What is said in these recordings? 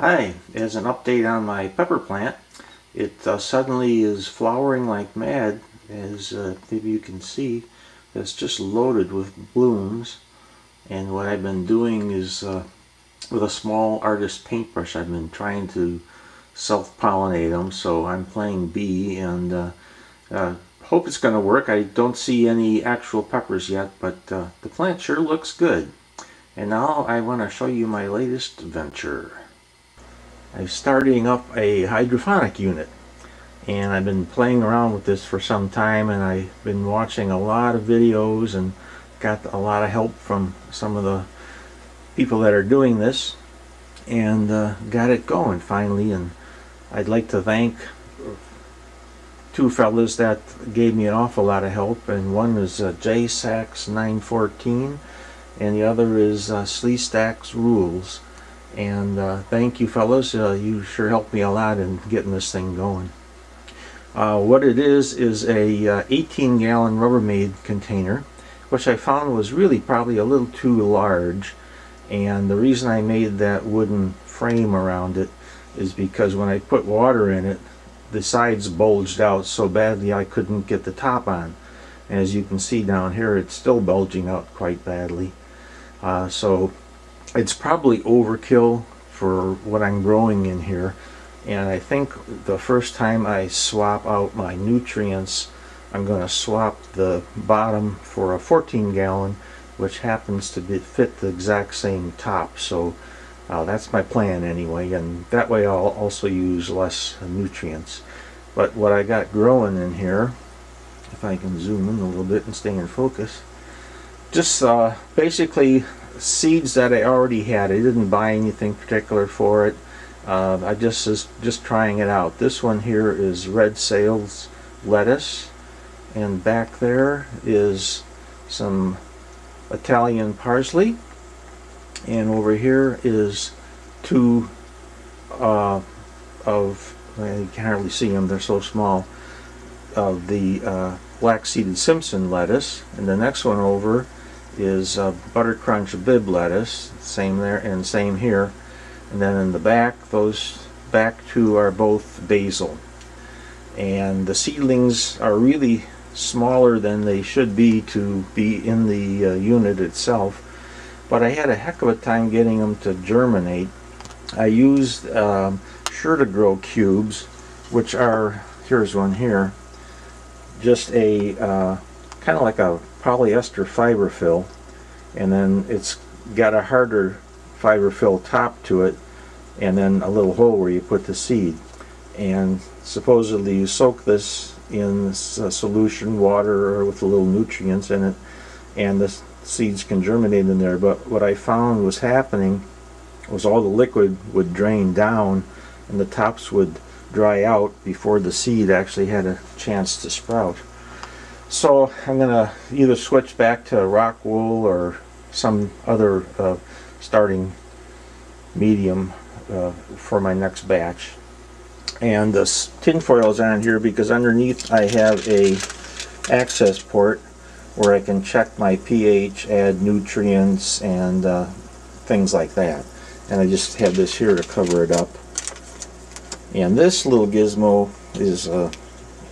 Hi, as an update on my pepper plant, it suddenly is flowering like mad, as maybe you can see. It's just loaded with blooms, and what I've been doing is with a small artist paintbrush I've been trying to self-pollinate them, so I'm playing bee and hope it's going to work. I don't see any actual peppers yet, but the plant sure looks good. And now I want to show you my latest venture. I'm starting up a hydroponic unit, and I've been playing around with this for some time, and I've been watching a lot of videos and got a lot of help from some of the people that are doing this, and got it going finally. And I'd like to thank two fellas that gave me an awful lot of help, and one is JSax914 and the other is Sleestack's Rules. And thank you fellas, you sure helped me a lot in getting this thing going. What it is a 18-gallon Rubbermaid container, which I found was really probably a little too large, and the reason I made that wooden frame around it is because when I put water in it, the sides bulged out so badly I couldn't get the top on. And as you can see down here, it's still bulging out quite badly. So it's probably overkill for what I'm growing in here, and I think the first time I swap out my nutrients, I'm going to swap the bottom for a 14-gallon, which happens to fit the exact same top. So that's my plan anyway, and that way I'll also use less nutrients. But what I got growing in here, if I can zoom in a little bit and stay in focus, just basically seeds that I already had. I didn't buy anything particular for it. I just trying it out. This one here is red sales lettuce, and back there is some Italian parsley, and over here is two well, you can hardly see them, they're so small, of the black-seeded Simpson lettuce, and the next one over is Butter Crunch Bib lettuce, same there and same here. And then in the back, those back two are both basil. And the seedlings are really smaller than they should be to be in the unit itself, but I had a heck of a time getting them to germinate. I used Sure-to-Grow cubes, which are, here's one here, just a kind of like a polyester fiber fill, and then it's got a harder fiber fill top to it, and then a little hole where you put the seed. And supposedly you soak this in solution, water, or with a little nutrients in it, and the seeds can germinate in there. But what I found was happening was all the liquid would drain down and the tops would dry out before the seed actually had a chance to sprout. So I'm going to either switch back to rock wool or some other starting medium for my next batch. And the tin foil is on here because underneath I have a access port where I can check my pH, add nutrients, and things like that. And I just have this here to cover it up. And this little gizmo is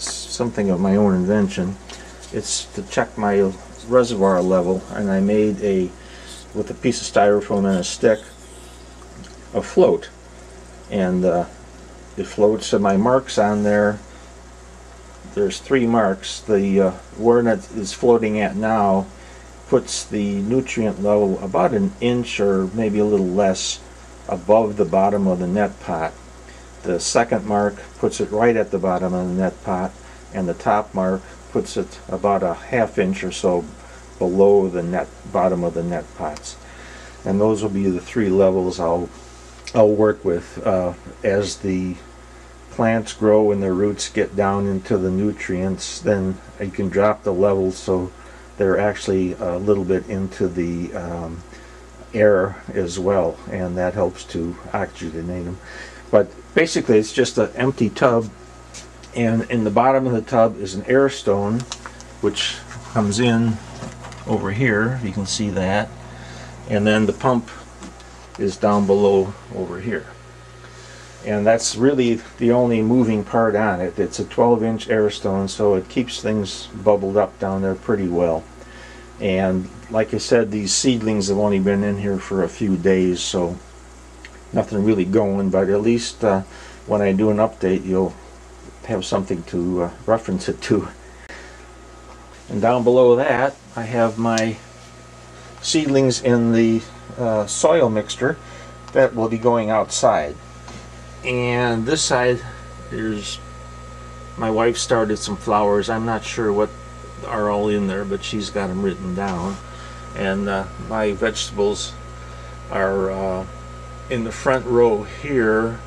something of my own invention. It's to check my reservoir level, and I made with a piece of styrofoam and a stick, a float, and it floats, and my marks on there, there's 3 marks. The where it is floating at now puts the nutrient level about an inch or maybe a little less above the bottom of the net pot. The second mark puts it right at the bottom of the net pot, and the top mark puts it about a ½ inch or so below the bottom of the net pots. And those will be the 3 levels I'll work with as the plants grow and their roots get down into the nutrients. Then I can drop the levels so they're actually a little bit into the air as well, and that helps to oxygenate them. But basically it's just an empty tub, and in the bottom of the tub is an air stone which comes in over here, you can see that, and then the pump is down below over here. and that's really the only moving part on it. It's a 12-inch air stone, so it keeps things bubbled up down there pretty well. And like I said, these seedlings have only been in here for a few days, so nothing really going, but at least when I do an update, you'll have something to reference it to. And down below that, I have my seedlings in the soil mixture that will be going outside. And this side, there's my wife started some flowers. I'm not sure what are all in there, but she's got them written down. And my vegetables are in the front row here.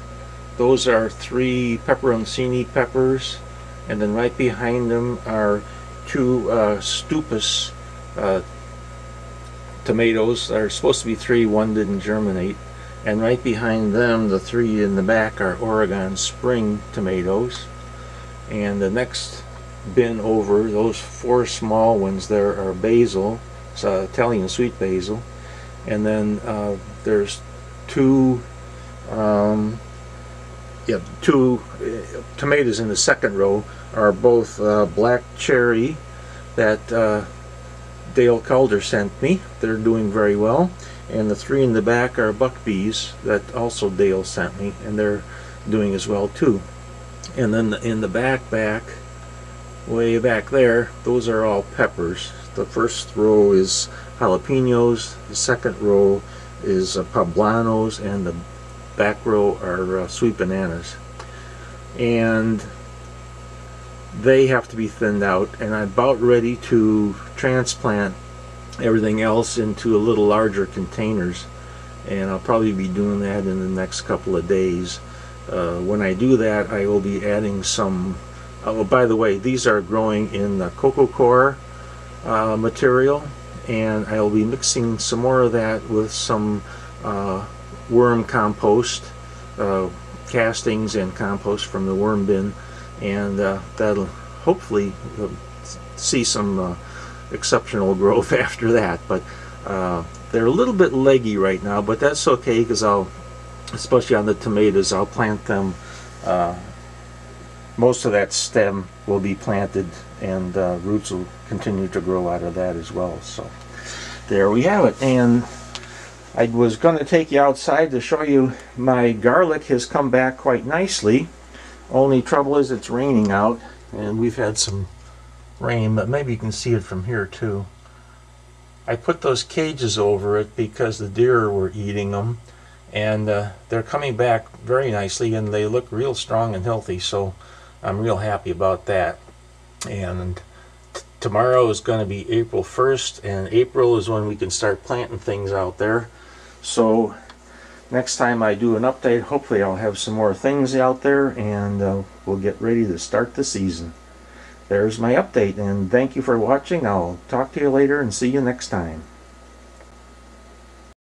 Those are 3 pepperoncini peppers, and then right behind them are 2 stupus tomatoes. There are supposed to be 3, one didn't germinate. And right behind them, the 3 in the back are Oregon Spring tomatoes. And the next bin over, those 4 small ones there are basil, it's Italian sweet basil. And then there's 2 tomatoes in the second row are both black cherry that Dale Calder sent me. They're doing very well. And the 3 in the back are buckbees that also Dale sent me, and they're doing as well too. And then in the back, way back there, those are all peppers. The first row is jalapenos, the second row is poblanos, and the back row are sweet bananas. And they have to be thinned out, and I'm about ready to transplant everything else into a little larger containers, and I'll probably be doing that in the next couple of days. When I do that, I will be adding some oh, by the way, these are growing in the coco coir material, and I'll be mixing some more of that with some worm compost, castings and compost from the worm bin, and that'll hopefully see some exceptional growth after that. But they're a little bit leggy right now, but that's okay, because especially on the tomatoes, I'll plant them. Most of that stem will be planted, and roots will continue to grow out of that as well. So there we have it. And I was going to take you outside to show you my garlic has come back quite nicely. Only trouble is it's raining out, and we've had some rain, but maybe you can see it from here too. I put those cages over it because the deer were eating them, and they're coming back very nicely, and they look real strong and healthy, so I'm real happy about that. And tomorrow is going to be April 1st, and April is when we can start planting things out there. So next time I do an update, hopefully I'll have some more things out there, and we'll get ready to start the season. There's my update, and thank you for watching. I'll talk to you later and see you next time.